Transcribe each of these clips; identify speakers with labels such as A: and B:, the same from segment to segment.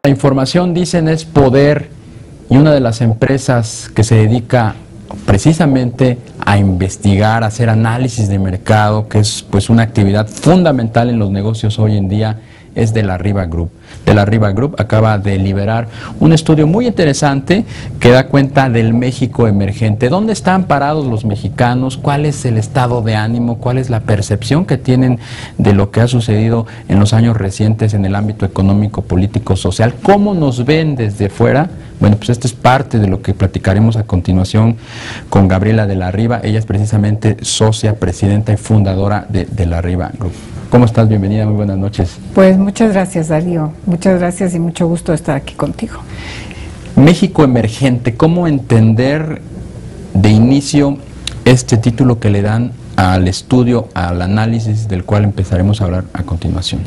A: La información, dicen, es poder, y una de las empresas que se dedica precisamente a investigar, a hacer análisis de mercado, que es pues una actividad fundamental en los negocios hoy en día, es de la Riva Group. De la Riva Group acaba de liberar un estudio muy interesante que da cuenta del México emergente. ¿Dónde están parados los mexicanos? ¿Cuál es el estado de ánimo? ¿Cuál es la percepción que tienen de lo que ha sucedido en los años recientes en el ámbito económico, político, social? ¿Cómo nos ven desde fuera? Bueno, pues esto es parte de lo que platicaremos a continuación con Gabriela de la Riva. Ella es precisamente socia, presidenta y fundadora de la Riva Group. ¿Cómo estás? Bienvenida, muy buenas noches.
B: Pues muchas gracias, Darío. Muchas gracias y mucho gusto estar aquí contigo.
A: México emergente, ¿cómo entender de inicio este título que le dan al estudio, al análisis del cual empezaremos a hablar a continuación?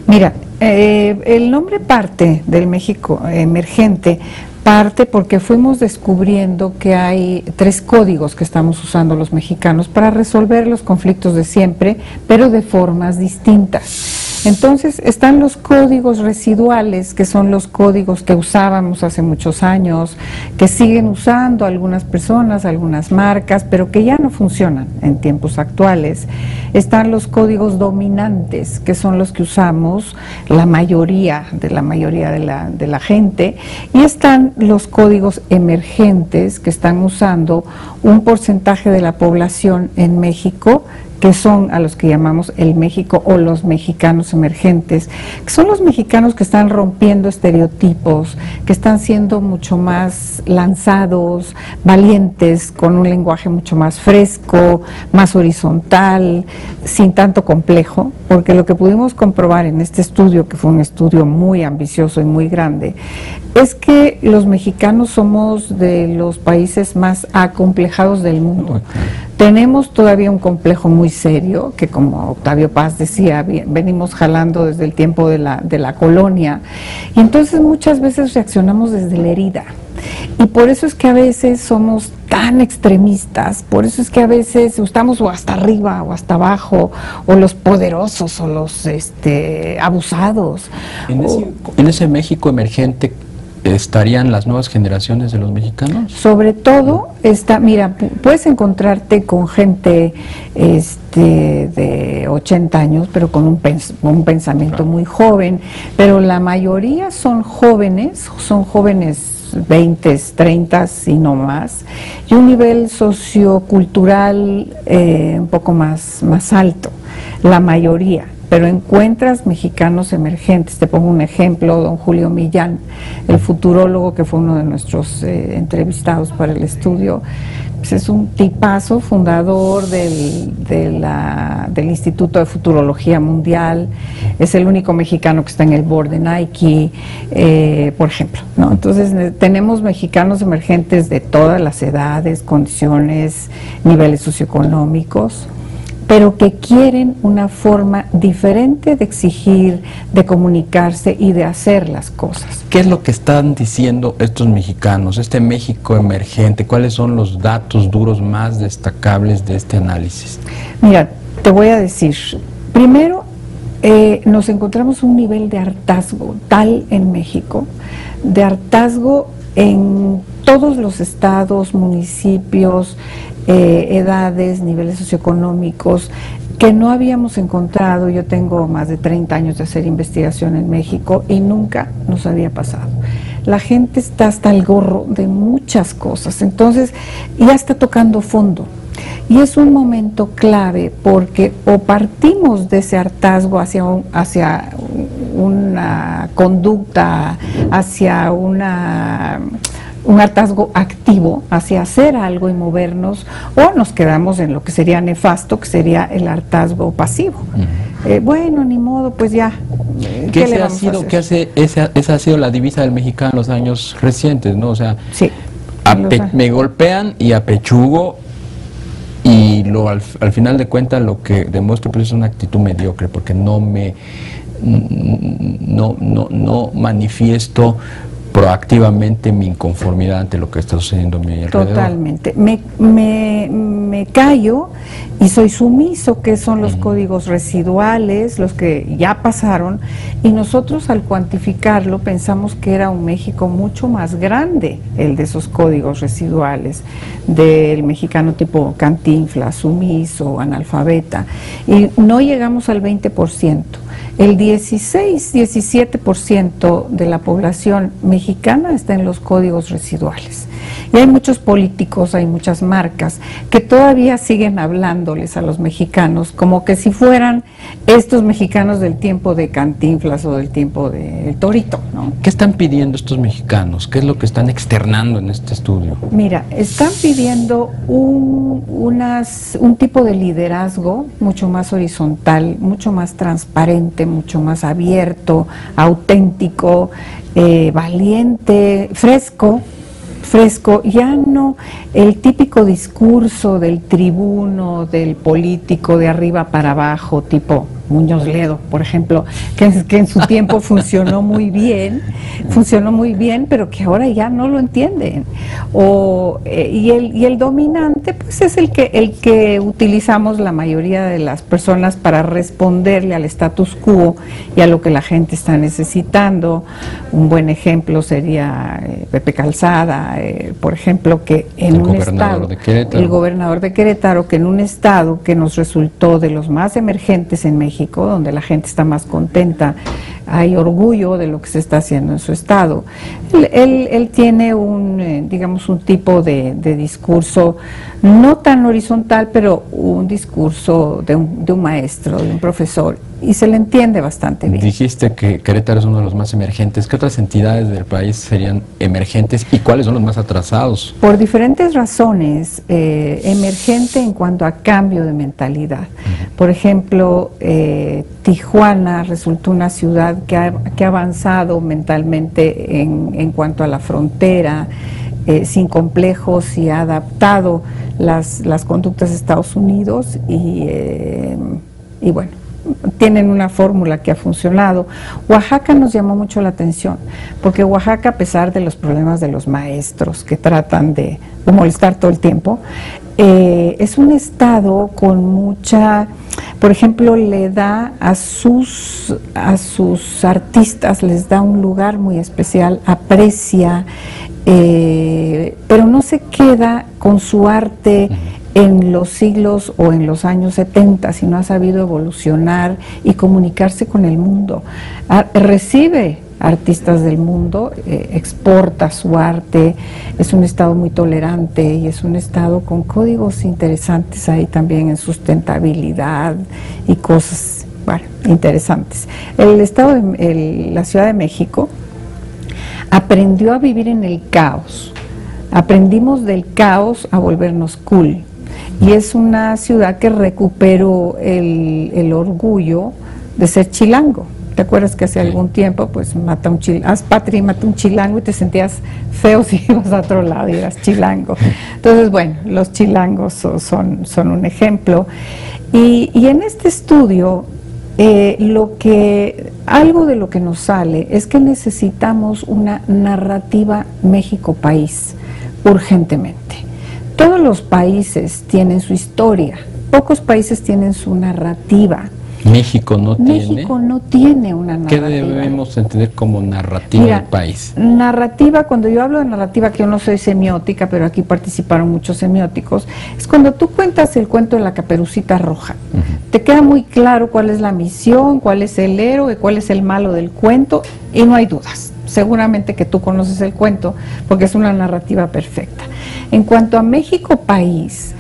B: Mira, el nombre parte del México emergente, parte porque fuimos descubriendo que hay 3 códigos que estamos usando los mexicanos para resolver los conflictos de siempre, pero de formas distintas. Entonces están los códigos residuales, que son los códigos que usábamos hace muchos años, que siguen usando algunas personas, algunas marcas, pero que ya no funcionan en tiempos actuales. Están los códigos dominantes, que son los que usamos la mayoría de la gente, y están los códigos emergentes, que están usando un porcentaje de la población en México, que son a los que llamamos el México o los mexicanos emergentes, que son los mexicanos que están rompiendo estereotipos, que están siendo mucho más lanzados, valientes, con un lenguaje mucho más fresco, más horizontal, sin tanto complejo, porque lo que pudimos comprobar en este estudio, que fue un estudio muy ambicioso y muy grande, es que los mexicanos somos de los países más acomplejados del mundo. Tenemos todavía un complejo muy serio, que como Octavio Paz decía, venimos jalando desde el tiempo de la colonia, y entonces muchas veces reaccionamos desde la herida. Y por eso es que a veces somos tan extremistas, por eso es que a veces estamos o hasta arriba o hasta abajo, o los poderosos o los abusados.
A: En ese México emergente, ¿estarían las nuevas generaciones de los mexicanos?
B: Sobre todo, mira, puedes encontrarte con gente de 80 años, pero con un pensamiento muy joven, pero la mayoría son jóvenes 20, 30 y no más, y un nivel sociocultural un poco más alto, la mayoría. Pero encuentras mexicanos emergentes. Te pongo un ejemplo: don Julio Millán, el futurólogo que fue uno de nuestros entrevistados para el estudio, pues es un tipazo, fundador del Instituto de Futurología Mundial, es el único mexicano que está en el board de Nike, por ejemplo, ¿no? Entonces tenemos mexicanos emergentes de todas las edades, condiciones, niveles socioeconómicos, pero que quieren una forma diferente de exigir, de comunicarse y de hacer las cosas.
A: ¿Qué es lo que están diciendo estos mexicanos, este México emergente? ¿Cuáles son los datos duros más destacables de este análisis?
B: Mira, te voy a decir, primero, nos encontramos un nivel de hartazgo tal en México, de hartazgo en todos los estados, municipios, edades, niveles socioeconómicos, que no habíamos encontrado. Yo tengo más de 30 años de hacer investigación en México y nunca nos había pasado. La gente está hasta el gorro de muchas cosas, entonces ya está tocando fondo. Y es un momento clave porque o partimos de ese hartazgo hacia una conducta, hacia un hartazgo activo, hacia hacer algo y movernos, o nos quedamos en lo que sería nefasto, que sería el hartazgo pasivo. Bueno, ni modo, pues ya. Esa ha sido
A: la divisa del mexicano en los años recientes, ¿no? O sea,
B: sí,
A: me golpean y apechugo, y al final de cuentas lo que demuestro pues es una actitud mediocre, porque no manifiesto proactivamente mi inconformidad ante lo que está sucediendo a mi alrededor.
B: Totalmente. Me callo y soy sumiso, que son los códigos residuales, los que ya pasaron, y nosotros al cuantificarlo pensamos que era un México mucho más grande, el de esos códigos residuales, del mexicano tipo Cantinflas, sumiso, analfabeta, y no llegamos al 20%. El 16-17% de la población mexicana está en los códigos residuales. Y hay muchos políticos, hay muchas marcas que todavía siguen hablándoles a los mexicanos como que si fueran estos mexicanos del tiempo de Cantinflas o del tiempo del Torito, ¿no?
A: ¿Qué están pidiendo estos mexicanos? ¿Qué es lo que están externando en este estudio?
B: Mira, están pidiendo un tipo de liderazgo mucho más horizontal, mucho más transparente, mucho más abierto, auténtico, valiente, fresco, ya no el típico discurso del tribuno, del político de arriba para abajo, tipo Muñoz Ledo, por ejemplo, que en su tiempo funcionó muy bien, pero que ahora ya no lo entienden. Y el dominante, pues es el que utilizamos la mayoría de las personas para responderle al status quo y a lo que la gente está necesitando. Un buen ejemplo sería Pepe Calzada, por ejemplo, que en un estado, el gobernador de Querétaro, que en un estado que nos resultó de los más emergentes en México, donde la gente está más contenta, hay orgullo de lo que se está haciendo en su estado. Él tiene digamos, un tipo de discurso no tan horizontal, pero un discurso de un maestro, de un profesor, y se le entiende bastante bien.
A: Dijiste que Querétaro es uno de los más emergentes. ¿Qué otras entidades del país serían emergentes y cuáles son los más atrasados?
B: Por diferentes razones, emergente en cuanto a cambio de mentalidad. Por ejemplo, Tijuana resultó una ciudad que ha avanzado mentalmente en cuanto a la frontera, sin complejos, y ha adaptado las conductas de Estados Unidos y bueno, tienen una fórmula que ha funcionado. Oaxaca nos llamó mucho la atención, porque Oaxaca, a pesar de los problemas de los maestros que tratan de molestar todo el tiempo, es un estado con mucha, por ejemplo, le da a sus artistas, les da un lugar muy especial, aprecia, pero no se queda con su arte en los siglos o en los años 70, sino ha sabido evolucionar y comunicarse con el mundo. Recibe artistas del mundo, exporta su arte, es un estado muy tolerante y es un estado con códigos interesantes ahí también en sustentabilidad y cosas, bueno, interesantes. La Ciudad de México aprendió a vivir en el caos. Aprendimos del caos a volvernos cool. Y es una ciudad que recuperó el orgullo de ser chilango. ¿Te acuerdas que hace algún tiempo, pues, haz patria y mata un chilango y te sentías feo si ibas a otro lado y eras chilango? Entonces, bueno, los chilangos son un ejemplo. Y en este estudio, algo de lo que nos sale es que necesitamos una narrativa México-país urgentemente. Todos los países tienen su historia, pocos países tienen su narrativa.
A: México no
B: tiene una narrativa.
A: ¿Qué debemos entender como narrativa del país?
B: Narrativa, cuando yo hablo de narrativa, que yo no soy semiótica, pero aquí participaron muchos semióticos, es cuando tú cuentas el cuento de la Caperucita Roja. Te queda muy claro cuál es la misión, cuál es el héroe, cuál es el malo del cuento, y no hay dudas. Seguramente que tú conoces el cuento, porque es una narrativa perfecta. En cuanto a México país,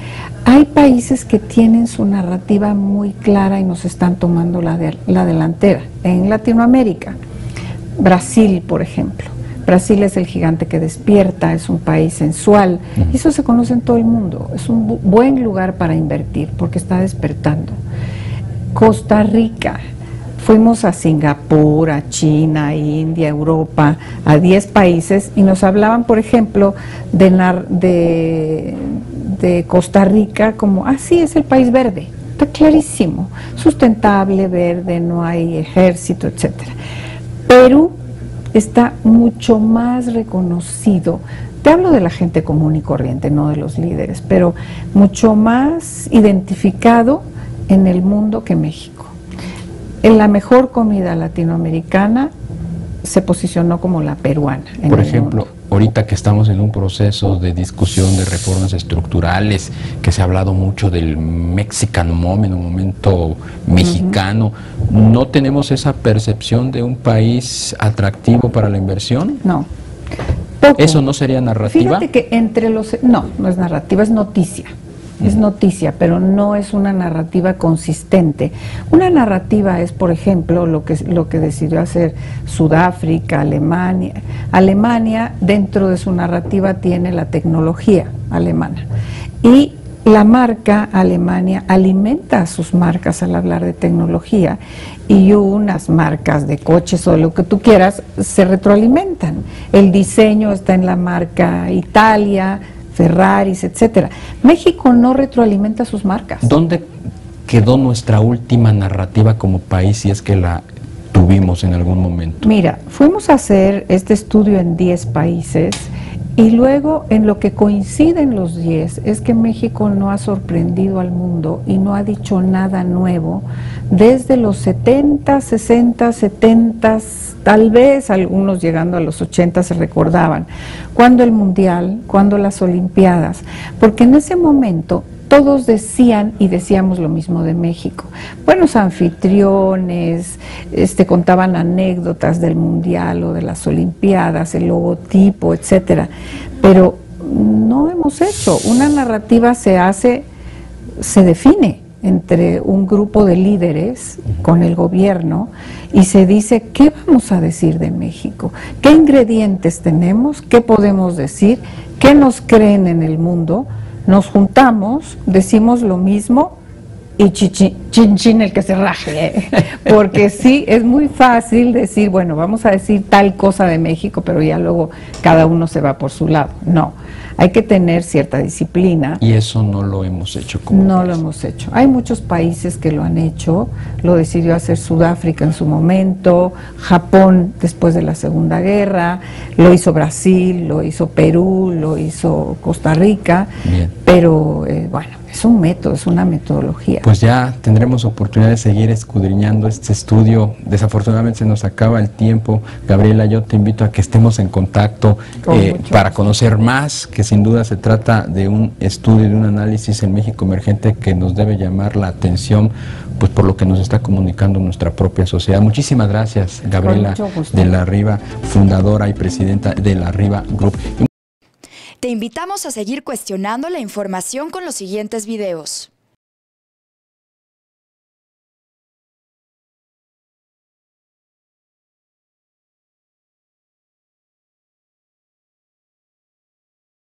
B: hay países que tienen su narrativa muy clara y nos están tomando la delantera. En Latinoamérica, Brasil, por ejemplo. Brasil es el gigante que despierta, es un país sensual, y eso se conoce en todo el mundo. Es un buen lugar para invertir, porque está despertando. Costa Rica. Fuimos a Singapur, a China, a India, a Europa, a 10 países, y nos hablaban, por ejemplo, de Costa Rica como, sí, es el país verde, está clarísimo, sustentable, verde, no hay ejército, etcétera. Perú está mucho más reconocido. Te hablo de la gente común y corriente, no de los líderes, pero mucho más identificado en el mundo que México. En la mejor comida latinoamericana se posicionó como la peruana.
A: Por ejemplo, ahorita que estamos en un proceso de discusión de reformas estructurales, que se ha hablado mucho del Mexican Moment, un momento mexicano, ¿no tenemos esa percepción de un país atractivo para la inversión?
B: No. Poco.
A: ¿Eso no sería narrativa?
B: Fíjate que entre los... No, no es narrativa, es noticia. Es noticia, pero no es una narrativa consistente. Una narrativa es, por ejemplo, lo que decidió hacer Sudáfrica, Alemania. Alemania, dentro de su narrativa, tiene la tecnología alemana. Y la marca Alemania alimenta a sus marcas al hablar de tecnología, y unas marcas de coches o lo que tú quieras se retroalimentan. El diseño está en la marca Italia, Ferraris, etcétera. México no retroalimenta sus marcas.
A: ¿Dónde quedó nuestra última narrativa como país, si es que la tuvimos en algún momento?
B: Mira, fuimos a hacer este estudio en 10 países y luego en lo que coinciden los 10 es que México no ha sorprendido al mundo y no ha dicho nada nuevo desde los 70, 60, 70, tal vez algunos llegando a los 80 se recordaban, cuando el Mundial, cuando las Olimpiadas, porque en ese momento todos decían y decíamos lo mismo de México. Buenos anfitriones, contaban anécdotas del Mundial o de las Olimpiadas, el logotipo, etcétera. Pero no hemos hecho. Una narrativa se define entre un grupo de líderes con el gobierno y se dice qué vamos a decir de México, qué ingredientes tenemos, qué podemos decir, qué nos creen en el mundo. Nos juntamos, decimos lo mismo y chin chin el que se raje, porque sí, es muy fácil decir, bueno, vamos a decir tal cosa de México, pero ya luego cada uno se va por su lado. No, hay que tener cierta disciplina.
A: Y eso no lo hemos hecho
B: No lo hemos hecho. Hay muchos países que lo han hecho, lo decidió hacer Sudáfrica en su momento, Japón después de la Segunda Guerra, lo hizo Brasil, lo hizo Perú, lo hizo Costa Rica.
A: Bien.
B: Pero bueno, es un método, es una metodología.
A: Pues ya tendremos oportunidad de seguir escudriñando este estudio. Desafortunadamente se nos acaba el tiempo. Gabriela, yo te invito a que estemos en contacto para conocer más, que sin duda se trata de un estudio, de un análisis en México emergente que nos debe llamar la atención, pues por lo que nos está comunicando nuestra propia sociedad. Muchísimas gracias, Gabriela de la Riva, fundadora y presidenta de la Riva Group.
C: Te invitamos a seguir cuestionando la información con los siguientes videos.